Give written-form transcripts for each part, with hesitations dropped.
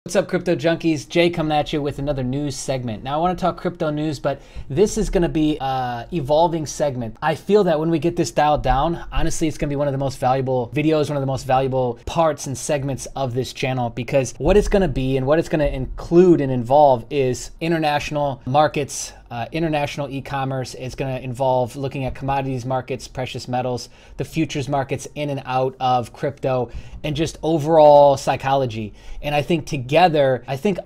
What's up, crypto junkies? Jay coming at you with another news segment. Now I want to talk crypto news, but this is going to be an evolving segment. I feel that when we get this dialed down, honestly, it's going to be one of the most valuable videos, one of the most valuable parts and segments of this channel, because what it's going to be and what it's going to include and involve is international markets, international e-commerce. Is going to involve looking at commodities markets, precious metals, the futures markets in and out of crypto, and just overall psychology. And I think together,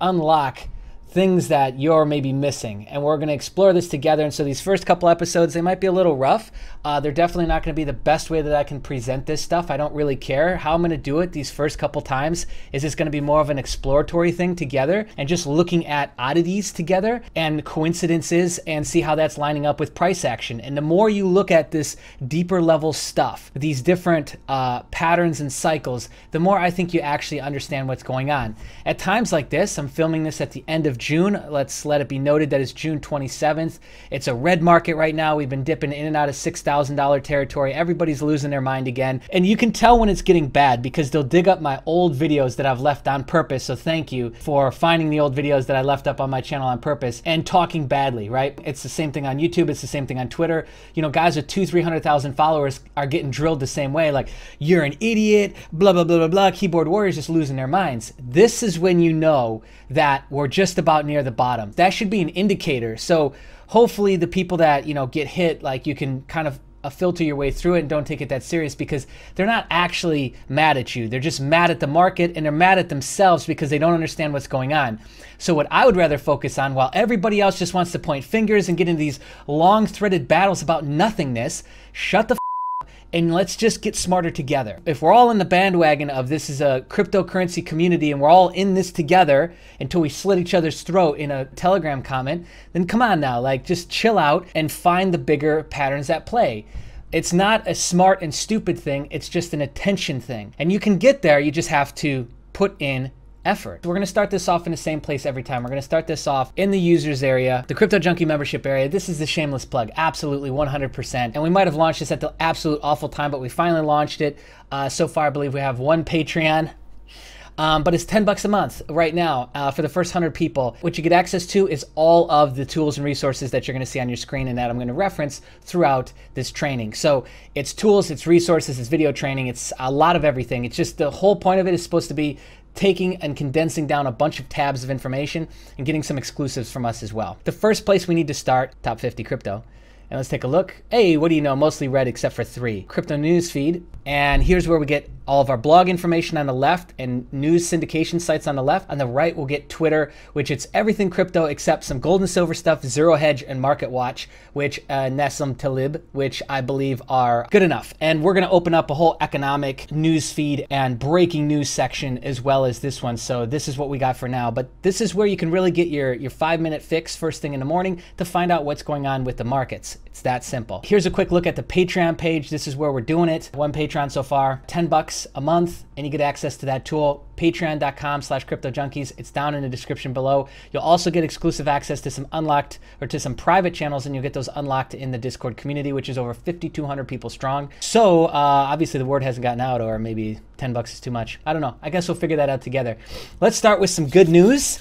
unlock things that you're maybe missing. And we're going to explore this together. And so these first couple episodes, they might be a little rough. They're definitely not going to be the best way that I can present this stuff. I don't really care how I'm going to do it these first couple times. Is this going to be more of an exploratory thing together and just looking at oddities together and coincidences and see how that's lining up with price action. And the more you look at this deeper level stuff, these different patterns and cycles, the more I think you actually understand what's going on. At times like this, I'm filming this at the end of June. Let's let it be noted that it's June 27th. It's a red market right now. We've been dipping in and out of $6,000 territory. Everybody's losing their mind again. And you can tell when it's getting bad because they'll dig up my old videos that I've left on purpose. So thank you for finding the old videos that I left up on my channel on purpose and talking badly, right? It's the same thing on YouTube. It's the same thing on Twitter. You know, guys with 200,000-300,000 followers are getting drilled the same way. Like, you're an idiot, blah, blah, blah, blah, blah. Keyboard warriors just losing their minds. This is when you know that we're just about near the bottom. That should be an indicator. So hopefully the people that, you know, get hit, like, you can kind of filter your way through it and don't take it that serious, because they're not actually mad at you. They're just mad at the market, and they're mad at themselves because they don't understand what's going on. So what I would rather focus on, while everybody else just wants to point fingers and get into these long threaded battles about nothingness, shut the and let's just get smarter together. If we're all in the bandwagon of this is a cryptocurrency community and we're all in this together until we slit each other's throat in a Telegram comment, then come on now, like, just chill out and find the bigger patterns at play. It's not a smart and stupid thing, it's just an attention thing. And you can get there, you just have to put in effort. We're going to start this off in the same place every time. We're going to start this off in the users area, the Crypto Junkie membership area. This is the shameless plug, absolutely 100%. And we might have launched this at the absolute awful time, but we finally launched it. So far, I believe we have one Patreon. But it's $10 a month right now for the first 100 people. What you get access to is all of the tools and resources that you're going to see on your screen and that I'm going to reference throughout this training. So it's tools, it's resources, it's video training, it's a lot of everything. It's just the whole point of it is supposed to be taking and condensing down a bunch of tabs of information and getting some exclusives from us as well. The first place we need to start, top 50 crypto. And let's take a look. Hey, what do you know? Mostly red except for 3. Crypto news feed. And here's where we get all of our blog information on the left and news syndication sites on the left. On the right, we'll get Twitter, which it's everything crypto except some gold and silver stuff, Zero Hedge and Market Watch, which Nassim Talib, which I believe are good enough. And we're going to open up a whole economic news feed and breaking news section as well as this one. So this is what we got for now. But this is where you can really get your 5-minute fix first thing in the morning to find out what's going on with the markets. It's that simple. Here's a quick look at the Patreon page. This is where we're doing it. One Patreon so far, $10 a month, and you get access to that tool. Patreon.com/cryptojunkies. It's down in the description below. You'll also get exclusive access to some unlocked or to some private channels, and you'll get those unlocked in the Discord community, which is over 5,200 people strong. So obviously the word hasn't gotten out, or maybe $10 is too much. I don't know. I guess we'll figure that out together. Let's start with some good news.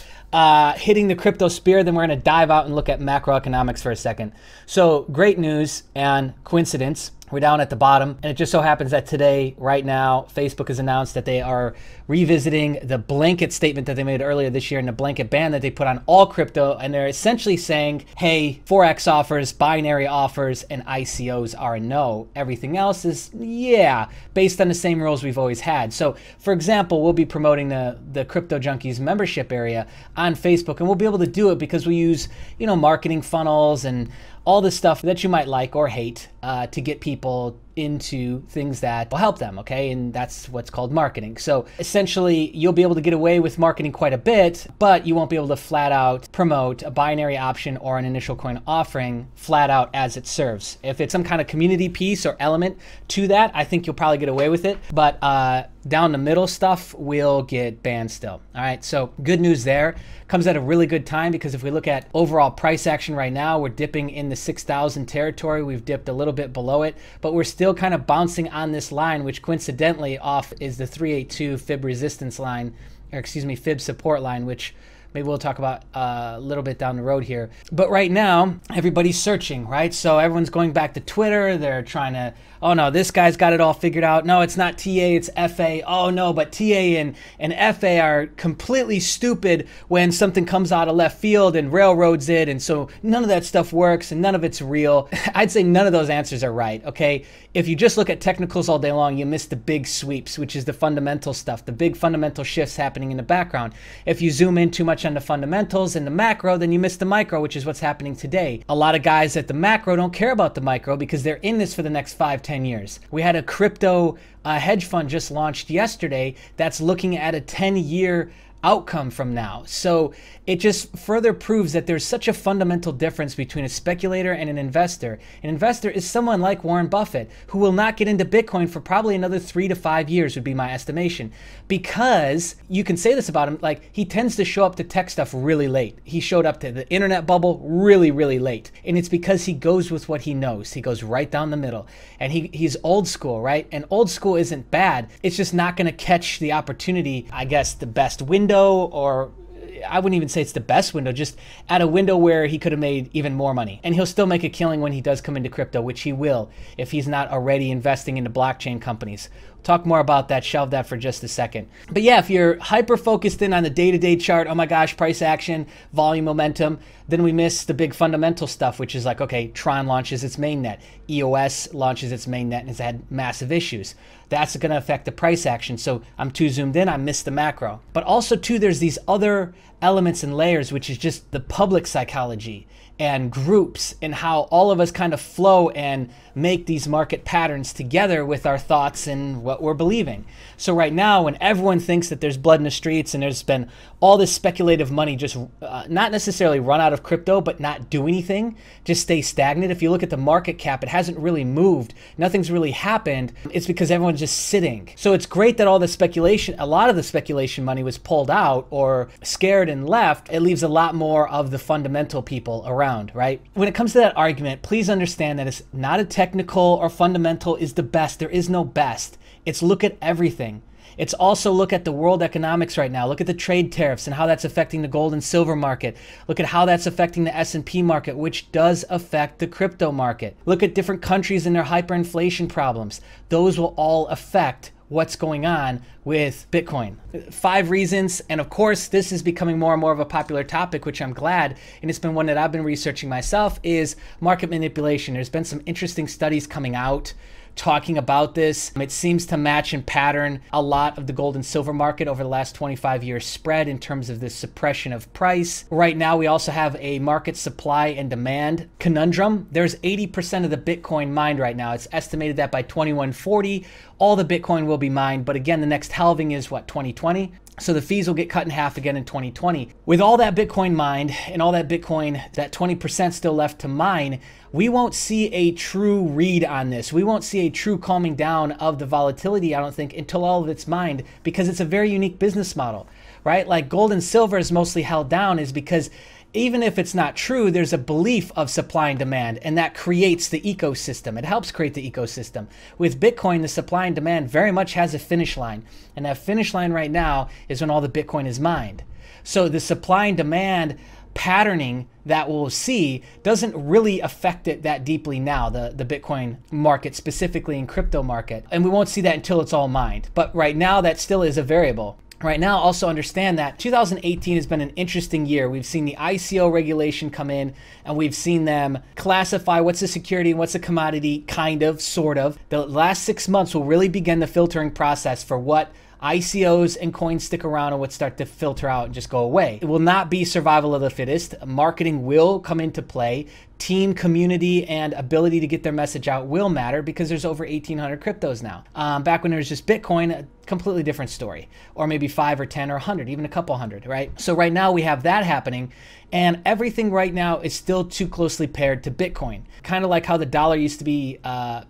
Hitting the crypto spear, then we're going to dive out and look at macroeconomics for a second. So great news and coincidence. We're down at the bottom, and it just so happens that today, right now, Facebook has announced that they are revisiting the blanket statement that they made earlier this year and the blanket ban that they put on all crypto, and they're essentially saying, hey, Forex offers, binary offers, and ICOs are a no. Everything else is, yeah, based on the same rules we've always had. So, for example, we'll be promoting the Crypto Junkies membership area on Facebook, and we'll be able to do it because we use, you know, marketing funnels and all the stuff that you might like or hate to get people into things that will help them, okay? And that's what's called marketing. So essentially, you'll be able to get away with marketing quite a bit, but you won't be able to flat out promote a binary option or an initial coin offering flat out as it serves. If it's some kind of community piece or element to that, I think you'll probably get away with it. But down the middle stuff will get banned still. All right, so good news there. Comes at a really good time because if we look at overall price action right now, we're dipping in the 6,000 territory. We've dipped a little bit below it, but we're still kind of bouncing on this line, which coincidentally off is the 382 fib resistance line or excuse me, fib support line, which maybe we'll talk about a little bit down the road here. But right now, everybody's searching, right? So everyone's going back to Twitter. They're trying to, oh no, this guy's got it all figured out. No, it's not TA, it's FA. Oh no, but TA and FA are completely stupid when something comes out of left field and railroads it. And so none of that stuff works and none of it's real. I'd say none of those answers are right, okay? If you just look at technicals all day long, you miss the big sweeps, which is the fundamental stuff, the big fundamental shifts happening in the background. If you zoom in too much on the fundamentals and the macro, then you miss the micro, which is what's happening today. A lot of guys at the macro don't care about the micro because they're in this for the next 5-10 years. We had a crypto hedge fund just launched yesterday that's looking at a 10-year outcome from now. So it just further proves that there's such a fundamental difference between a speculator and an investor. An investor is someone like Warren Buffett, who will not get into Bitcoin for probably another 3 to 5 years would be my estimation. Because you can say this about him, like he tends to show up to tech stuff really late. He showed up to the internet bubble really, really late. And it's because he goes with what he knows. He goes right down the middle. And he's old school, right? And old school isn't bad. It's just not going to catch the opportunity, I guess, the best window, or I wouldn't even say it's the best window, just at a window where he could have made even more money. And he'll still make a killing when he does come into crypto, which he will if he's not already investing into blockchain companies. We'll talk more about that, shelve that for just a second. But yeah, if you're hyper focused in on the day-to-day chart, oh my gosh, price action, volume, momentum, then we miss the big fundamental stuff, which is like, okay, Tron launches its mainnet, EOS launches its mainnet and has had massive issues. That's going to affect the price action. So I'm too zoomed in, I missed the macro. But also too, there's these other elements and layers, which is just the public psychology and groups and how all of us kind of flow and make these market patterns together with our thoughts and what we're believing. So right now, when everyone thinks that there's blood in the streets and there's been all this speculative money just not necessarily run out of crypto, but not do anything, just stay stagnant. If you look at the market cap, it hasn't really moved. Nothing's really happened. It's because everyone's just sitting. So it's great that all the speculation, a lot of the speculation money was pulled out or scared and left. It leaves a lot more of the fundamental people around, right? When it comes to that argument, please understand that it's not a technical or fundamental is the best. There is no best. It's look at everything. It's also look at the world economics right now. Look at the trade tariffs and how that's affecting the gold and silver market. Look at how that's affecting the S&P market, which does affect the crypto market. Look at different countries and their hyperinflation problems. Those will all affect what's going on with Bitcoin. 5 reasons, and of course this is becoming more and more of a popular topic, which I'm glad, and it's been one that I've been researching myself, is market manipulation. There's been some interesting studies coming out talking about this. It seems to match and pattern a lot of the gold and silver market over the last 25 years spread in terms of the suppression of price. Right now, we also have a market supply and demand conundrum. There's 80% of the Bitcoin mined right now. It's estimated that by 2140, all the Bitcoin will be mined. But again, the next halving is what, 2020? So the fees will get cut in half again in 2020. With all that Bitcoin mined and all that Bitcoin, that 20% still left to mine, we won't see a true read on this. We won't see a true calming down of the volatility, I don't think, until all of it's mined, because it's a very unique business model, right? Like gold and silver is mostly held down is because even if it's not true, there's a belief of supply and demand, and that creates the ecosystem. It helps create the ecosystem. With Bitcoin, the supply and demand very much has a finish line, and that finish line right now is when all the Bitcoin is mined. So the supply and demand patterning that we'll see doesn't really affect it that deeply now, the Bitcoin market, specifically in crypto market. And we won't see that until it's all mined. But right now, that still is a variable. Right now, also understand that 2018 has been an interesting year. We've seen the ICO regulation come in, and we've seen them classify what's a security and what's a commodity, kind of, sort of. The last 6 months will really begin the filtering process for what ICOs and coins stick around and what start to filter out and just go away. It will not be survival of the fittest. Marketing will come into play. Team, community, and ability to get their message out will matter because there's over 1,800 cryptos now. Back when there was just Bitcoin, a completely different story. Or maybe 5 or 10 or 100, even a couple hundred, right? So right now we have that happening, and everything right now is still too closely paired to Bitcoin. Kind of like how the dollar used to be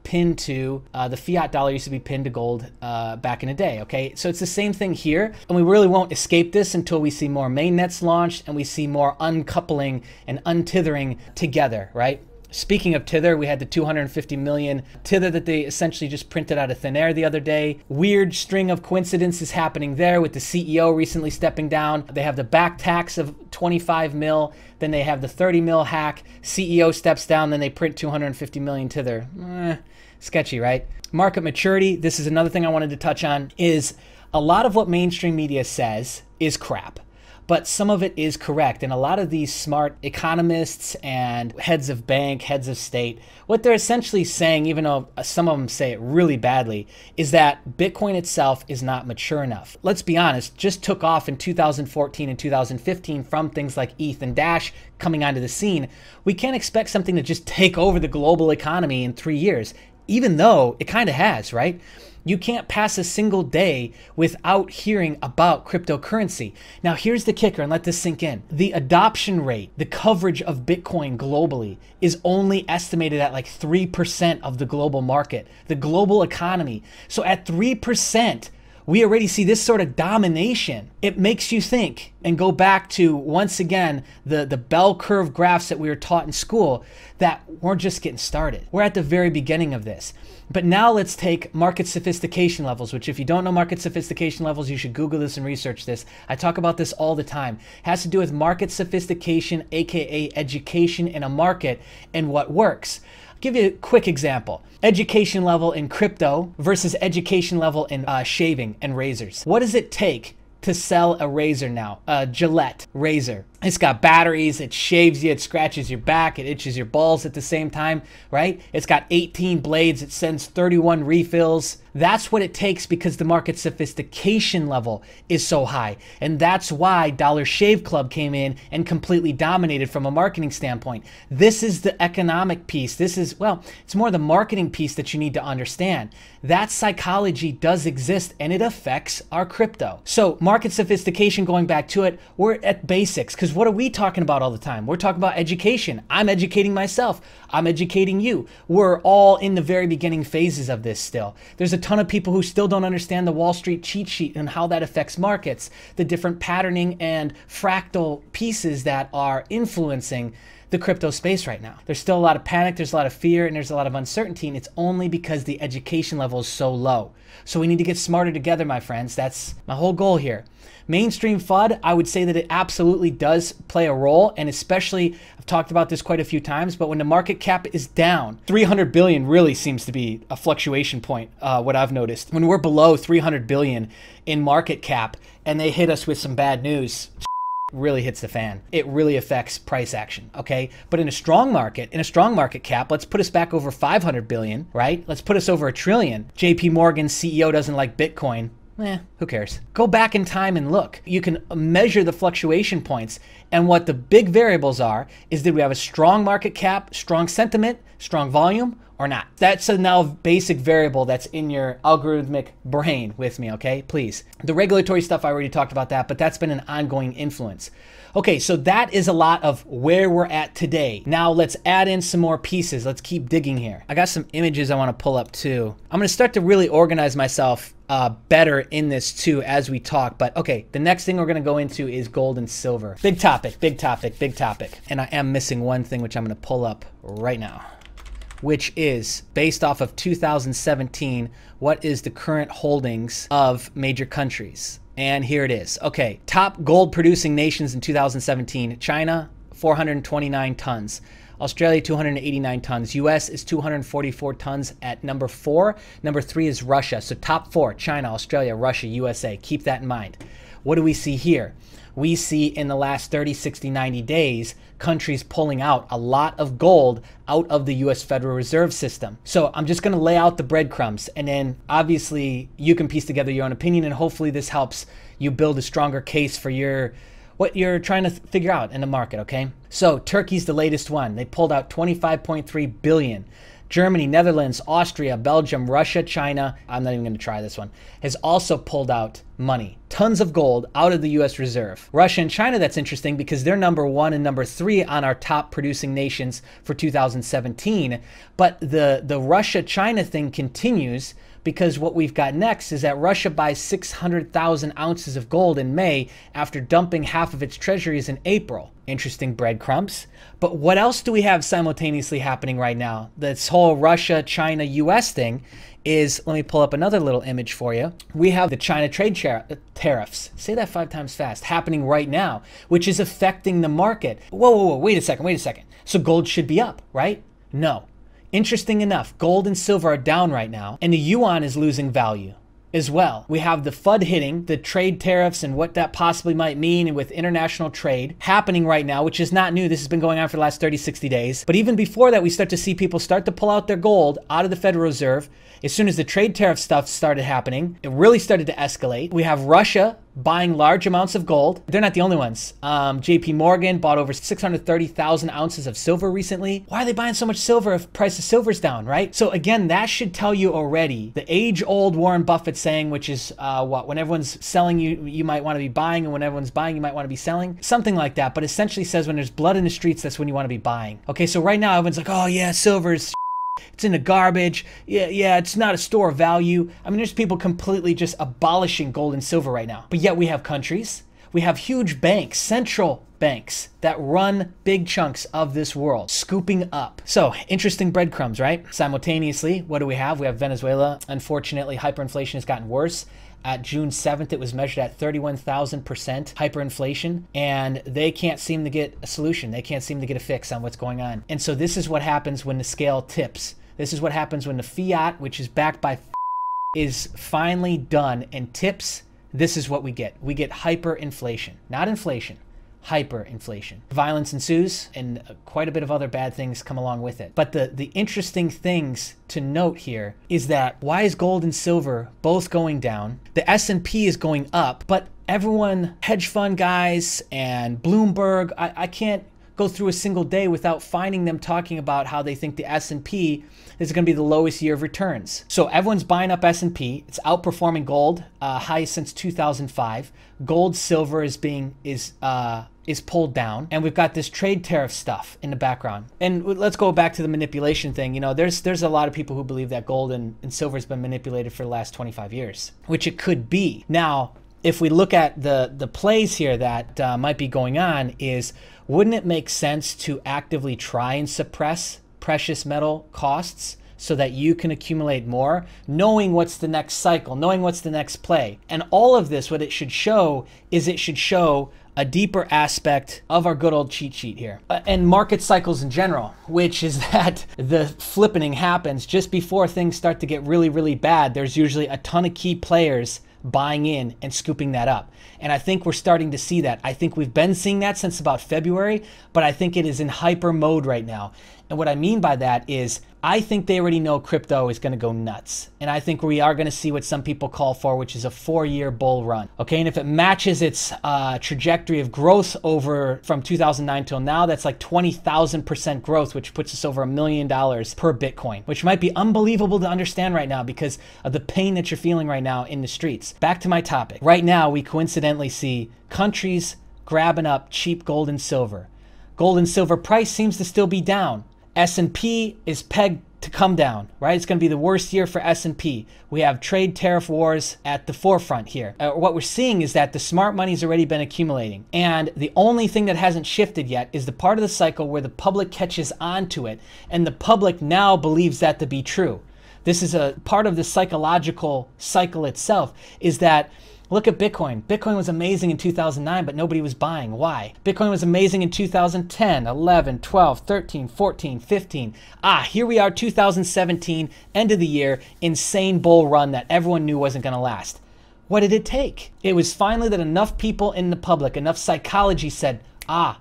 pinned to, the fiat dollar used to be pinned to gold back in the day, okay? So it's the same thing here, and we really won't escape this until we see more mainnets launched and we see more uncoupling and untethering together, right? Speaking of Tether, we had the 250 million Tether that they essentially just printed out of thin air the other day. Weird string of coincidences happening there with the CEO recently stepping down. They have the back tax of 25 mil. Then they have the 30 mil hack. CEO steps down. Then they print 250 million Tether. Sketchy, right? Market maturity. This is another thing I wanted to touch on, is a lot of what mainstream media says is crap. But some of it is correct. And a lot of these smart economists and heads of bank, heads of state, what they're essentially saying, even though some of them say it really badly, is that Bitcoin itself is not mature enough. Let's be honest, just took off in 2014 and 2015 from things like ETH and Dash coming onto the scene. We can't expect something to just take over the global economy in 3 years, even though it kind of has, right? You can't pass a single day without hearing about cryptocurrency. Now, here's the kicker, and let this sink in. The adoption rate, the coverage of Bitcoin globally is only estimated at like 3% of the global market, the global economy. So at 3%, we already see this sort of domination. It makes you think and go back to, once again, the bell curve graphs that we were taught in school, that we're just getting started. We're at the very beginning of this. But now let's take market sophistication levels, which if you don't know market sophistication levels, you should Google this and research this. I talk about this all the time. It has to do with market sophistication, AKA education in a market and what works. I'll give you a quick example. Education level in crypto versus education level in shaving and razors. What does it take to sell a razor now? A Gillette razor. It's got batteries, it shaves you, it scratches your back, it itches your balls at the same time, right? It's got 18 blades, it sends 31 refills. That's what it takes because the market sophistication level is so high. And that's why Dollar Shave Club came in and completely dominated from a marketing standpoint. This is the economic piece. This is, well, it's more the marketing piece that you need to understand. That psychology does exist and it affects our crypto. So market sophistication, going back to it, we're at basics, because what are we talking about all the time? We're talking about education. I'm educating myself. I'm educating you. We're all in the very beginning phases of this still. There's a ton of people who still don't understand the Wall Street cheat sheet and how that affects markets, the different patterning and fractal pieces that are influencing the crypto space right now. There's still a lot of panic, there's a lot of fear, and there's a lot of uncertainty, and it's only because the education level is so low. So we need to get smarter together, my friends. That's my whole goal here. Mainstream FUD, I would say that it absolutely does play a role, and especially, I've talked about this quite a few times, but when the market cap is down, 300 billion really seems to be a fluctuation point, what I've noticed. When we're below 300 billion in market cap and they hit us with some bad news, really hits the fan. It really affects price action, okay? But in a strong market cap, let's put us back over 500 billion, right? Let's put us over $1 trillion. JP Morgan's CEO doesn't like Bitcoin. Who cares? Go back in time and look. You can measure the fluctuation points, and what the big variables are is that we have a strong market cap, strong sentiment, strong volume, or not. That's a now basic variable that's in your algorithmic brain with me, okay? Please. The regulatory stuff, I already talked about that, but that's been an ongoing influence. Okay, so that is a lot of where we're at today. Now let's add in some more pieces. Let's keep digging here. I got some images I want to pull up too. I'm going to start to really organize myself better in this too as we talk. But okay, the next thing we're going to go into is gold and silver. Big topic, big topic, big topic. And I am missing one thing, which I'm going to pull up right now, which is based off of 2017, what is the current holdings of major countries? And here it is. Okay, top gold producing nations in 2017, China, 429 tons. Australia, 289 tons. US is 244 tons at number 4. Number 3 is Russia. So top 4, China, Australia, Russia, USA. Keep that in mind. What do we see here? We see in the last 30, 60, 90 days, countries pulling out a lot of gold out of the US Federal Reserve System. So I'm just going to lay out the breadcrumbs, and then obviously you can piece together your own opinion, and hopefully this helps you build a stronger case for what you're trying to figure out in the market, okay? So Turkey's the latest one. They pulled out 25.3 billion. Germany, Netherlands, Austria, Belgium, Russia, China, I'm not even going to try this one, has also pulled out money. Tons of gold out of the US Reserve. Russia and China, that's interesting because they're number 1 and number 3 on our top producing nations for 2017. But the Russia-China thing continues, because what we've got next is that Russia buys 600,000 ounces of gold in May after dumping half of its treasuries in April. Interesting breadcrumbs. But what else do we have simultaneously happening right now? This whole Russia, China, US thing is, let me pull up another little image for you. We have the China trade tariffs, say that 5 times fast, happening right now, which is affecting the market. Whoa, wait a second. So gold should be up, right? No. Interesting enough, gold and silver are down right now, and the yuan is losing value as well. We have the FUD hitting, the trade tariffs and what that possibly might mean, and with international trade happening right now, which is not new. This has been going on for the last 30, 60 days. But even before that, we start to see people start to pull out their gold out of the Federal Reserve. As soon as the trade tariff stuff started happening, it really started to escalate. We have Russia buying large amounts of gold. They're not the only ones. JP Morgan bought over 630,000 ounces of silver recently. Why are they buying so much silver if price of silver's down, right? So again, that should tell you already the age-old Warren Buffett saying, which is when everyone's selling, you might want to be buying, and when everyone's buying, you might want to be selling. Something like that, but essentially says when there's blood in the streets, that's when you want to be buying. Okay, so right now everyone's like, oh yeah, silver's it's in the garbage. Yeah, it's not a store of value. I mean, there's people completely just abolishing gold and silver right now. But yet we have countries, we have huge banks, central banks that run big chunks of this world, scooping up. So interesting breadcrumbs, right? Simultaneously, what do we have? We have Venezuela. Unfortunately, hyperinflation has gotten worse. At June 7th, it was measured at 31,000% hyperinflation, and they can't seem to get a solution. They can't seem to get a fix on what's going on. And so this is what happens when the scale tips. This is what happens when the fiat, which is backed by is finally done and tips. This is what we get. We get hyperinflation, not inflation. Hyperinflation. Violence ensues, and quite a bit of other bad things come along with it. But the interesting things to note here is that why is gold and silver both going down? The S&P is going up, but everyone, hedge fund guys and Bloomberg, I can't go through a single day without finding them talking about how they think the S&P is going to be the lowest year of returns. So everyone's buying up S&P. It's outperforming gold, highest since 2005. Gold, silver is pulled down, and we've got this trade tariff stuff in the background. And let's go back to the manipulation thing. You know, there's a lot of people who believe that gold and silver has been manipulated for the last 25 years, which it could be. Now, if we look at the plays here that might be going on, is wouldn't it make sense to actively try and suppress precious metal costs so that you can accumulate more, knowing what's the next cycle, knowing what's the next play? And all of this, what it should show is it should show a deeper aspect of our good old cheat sheet here. And market cycles in general, which is that the flippening happens just before things start to get really, really bad. There's usually a ton of key players buying in and scooping that up. And I think we're starting to see that. I think we've been seeing that since about February, but I think it is in hyper mode right now. And what I mean by that is I think they already know crypto is going to go nuts. And I think we are going to see what some people call for, which is a 4-year bull run. Okay, and if it matches its trajectory of growth over from 2009 till now, that's like 20,000% growth, which puts us over $1 million per Bitcoin, which might be unbelievable to understand right now because of the pain that you're feeling right now in the streets. Back to my topic. Right now, we coincidentally see countries grabbing up cheap gold and silver. Gold and silver price seems to still be down. S&P is pegged to come down, right? It's going to be the worst year for S&P. We have trade tariff wars at the forefront here. What we're seeing is that the smart money's already been accumulating. And the only thing that hasn't shifted yet is the part of the cycle where the public catches on to it. And the public now believes that to be true. This is a part of the psychological cycle itself, is that look at Bitcoin. Bitcoin was amazing in 2009, but nobody was buying. Why? Bitcoin was amazing in 2010, 11, 12, 13, 14, 15. Here we are, 2017, end of the year, insane bull run that everyone knew wasn't going to last. What did it take? It was finally that enough people in the public, enough psychology said,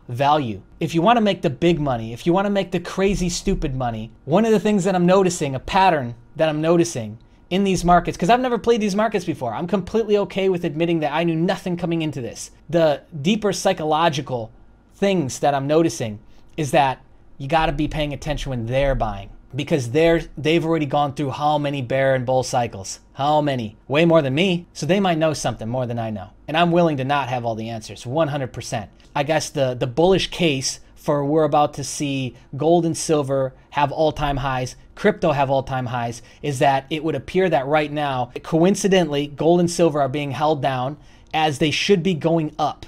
value. If you want to make the big money, if you want to make the crazy, stupid money, one of the things that I'm noticing, a pattern that I'm noticing in these markets, because I've never played these markets before. I'm completely okay with admitting that I knew nothing coming into this. The deeper psychological things that I'm noticing is that you got to be paying attention when they're buying. because they've already gone through how many bear and bull cycles? How many? Way more than me. So they might know something more than I know. And I'm willing to not have all the answers, 100%. I guess the bullish case for we're about to see gold and silver have all-time highs, crypto have all-time highs, is that it would appear that right now, coincidentally, gold and silver are being held down as they should be going up.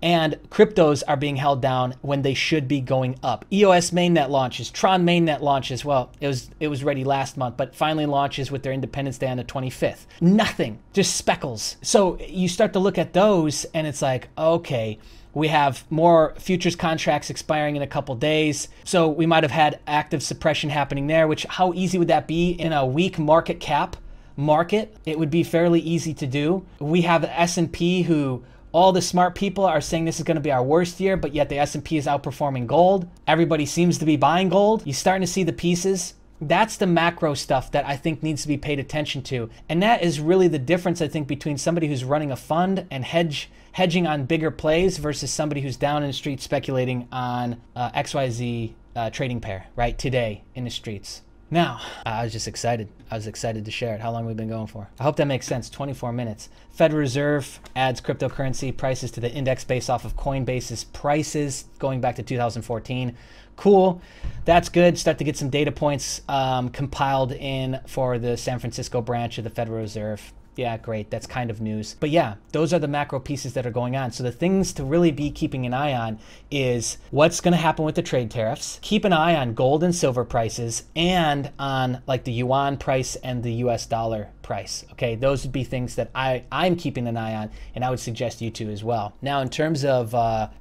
And cryptos are being held down when they should be going up. EOS mainnet launches, Tron mainnet launches. Well, it was ready last month, but finally launches with their Independence Day on the 25th. Nothing, just speckles. So you start to look at those and it's like, okay, we have more futures contracts expiring in a couple days. So we might have had active suppression happening there, which how easy would that be in a weak market cap market? It would be fairly easy to do. We have the S&P who all the smart people are saying this is going to be our worst year, but yet the S&P is outperforming gold. Everybody seems to be buying gold. You're starting to see the pieces. That's the macro stuff that I think needs to be paid attention to. And that is really the difference, I think, between somebody who's running a fund and hedging on bigger plays versus somebody who's down in the street speculating on XYZ trading pair, right, today in the streets. Now, I was just excited. I was excited to share it. How long we've been going for? I hope that makes sense. 24 minutes. Federal Reserve adds cryptocurrency prices to the index based off of Coinbase's prices going back to 2014. Cool. That's good. Start to get some data points compiled in for the San Francisco branch of the Federal Reserve. Yeah, great. That's kind of news. But yeah, those are the macro pieces that are going on. So the things to really be keeping an eye on is what's going to happen with the trade tariffs. Keep an eye on gold and silver prices and on like the yuan price and the US dollar price. Okay, those would be things that I'm keeping an eye on, and I would suggest you to as well. Now, in terms of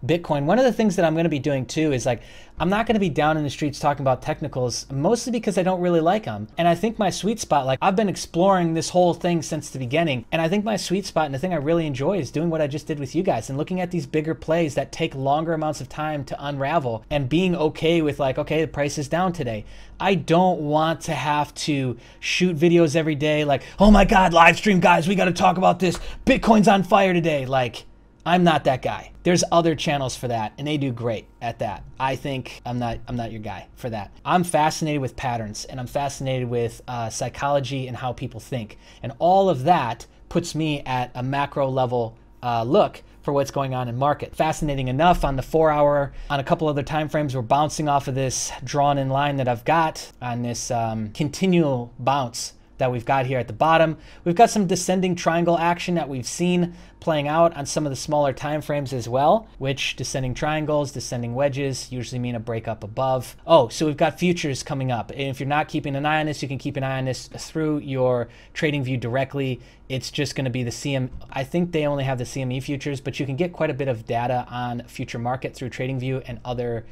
Bitcoin, one of the things that I'm going to be doing too is like, I'm not going to be down in the streets talking about technicals, mostly because I don't really like them. And I think my sweet spot, like I've been exploring this whole thing since the beginning, and I think my sweet spot and the thing I really enjoy is doing what I just did with you guys and looking at these bigger plays that take longer amounts of time to unravel and being okay with like, okay, the price is down today. I don't want to have to shoot videos every day like, oh my God, live stream guys, we got to talk about this. Bitcoin's on fire today. Like, I'm not that guy. There's other channels for that, and they do great at that. I think I'm not your guy for that. I'm fascinated with patterns, and I'm fascinated with psychology and how people think. And all of that puts me at a macro level look for what's going on in market. Fascinating enough, on the 4 hour, on a couple other time frames, we're bouncing off of this drawn in line that I've got on this continual bounce that we've got here at the bottom. We've got some descending triangle action that we've seen playing out on some of the smaller time frames as well, which descending triangles, descending wedges usually mean a breakup above. Oh, so we've got futures coming up. And if you're not keeping an eye on this, you can keep an eye on this through your trading view directly. It's just going to be the CM. I think they only have the CME futures, but you can get quite a bit of data on future market through TradingView and other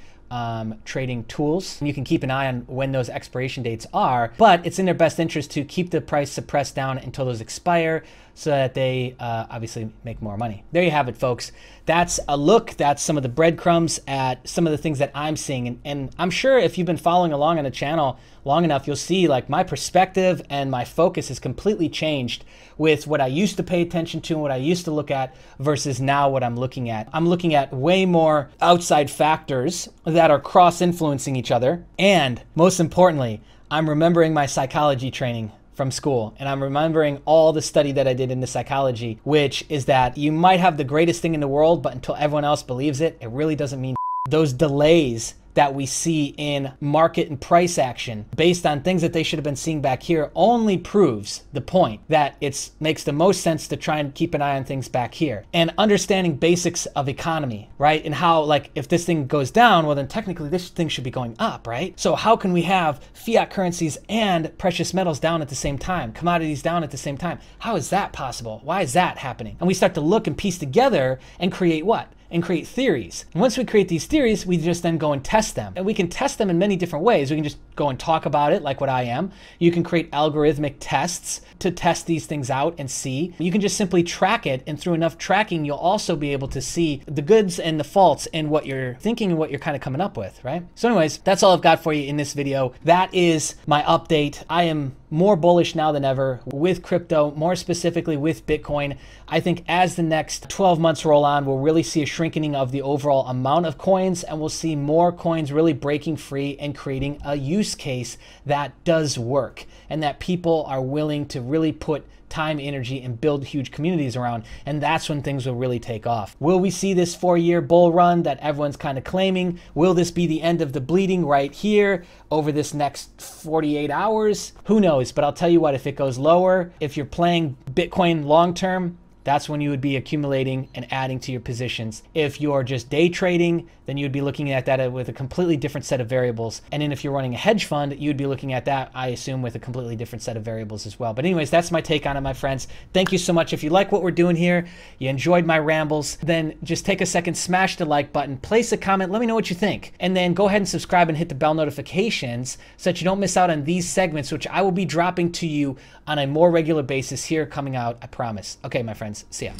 trading tools. You can keep an eye on when those expiration dates are, but it's in their best interest to keep the price suppressed down until those expire so that they obviously make more money. There you have it, folks. That's a look. That's some of the breadcrumbs at some of the things that I'm seeing. And I'm sure if you've been following along on the channel long enough, you'll see like my perspective and my focus has completely changed with what I used to pay attention to and what I used to look at versus now what I'm looking at. I'm looking at way more outside factors that are cross-influencing each other. And most importantly, I'm remembering my psychology training from school, and I'm remembering all the study that I did into psychology, which is that you might have the greatest thing in the world, but until everyone else believes it, it really doesn't mean those delays that we see in market and price action based on things that they should have been seeing back here only proves the point that it makes the most sense to try and keep an eye on things back here. And understanding basics of economy, right? And how, like, if this thing goes down, well, then technically this thing should be going up, right? So how can we have fiat currencies and precious metals down at the same time, commodities down at the same time? How is that possible? Why is that happening? And we start to look and piece together and create what? And create theories. And once we create these theories, we just then go and test them. And we can test them in many different ways. We can just go and talk about it like what I am. You can create algorithmic tests to test these things out and see. You can just simply track it, and through enough tracking, you'll also be able to see the goods and the faults in what you're thinking and what you're kind of coming up with, right? So anyways, that's all I've got for you in this video. That is my update. I am more bullish now than ever with crypto, more specifically with Bitcoin. I think as the next 12 months roll on, we'll really see a shrinking of the overall amount of coins, and we'll see more coins really breaking free and creating a use case that does work and that people are willing to really put time, energy, and build huge communities around. And that's when things will really take off. Will we see this 4-year bull run that everyone's kind of claiming? Will this be the end of the bleeding right here over this next 48 hours? Who knows? But I'll tell you what, if it goes lower, if you're playing Bitcoin long term, that's when you would be accumulating and adding to your positions. If you're just day trading, then you'd be looking at that with a completely different set of variables. And then if you're running a hedge fund, you'd be looking at that, I assume, with a completely different set of variables as well. But anyways, that's my take on it, my friends. Thank you so much. If you like what we're doing here, you enjoyed my rambles, then just take a second, smash the like button, place a comment, let me know what you think. And then go ahead and subscribe and hit the bell notifications so that you don't miss out on these segments, which I will be dropping to you on a more regular basis here coming out, I promise. Okay, my friends, see ya.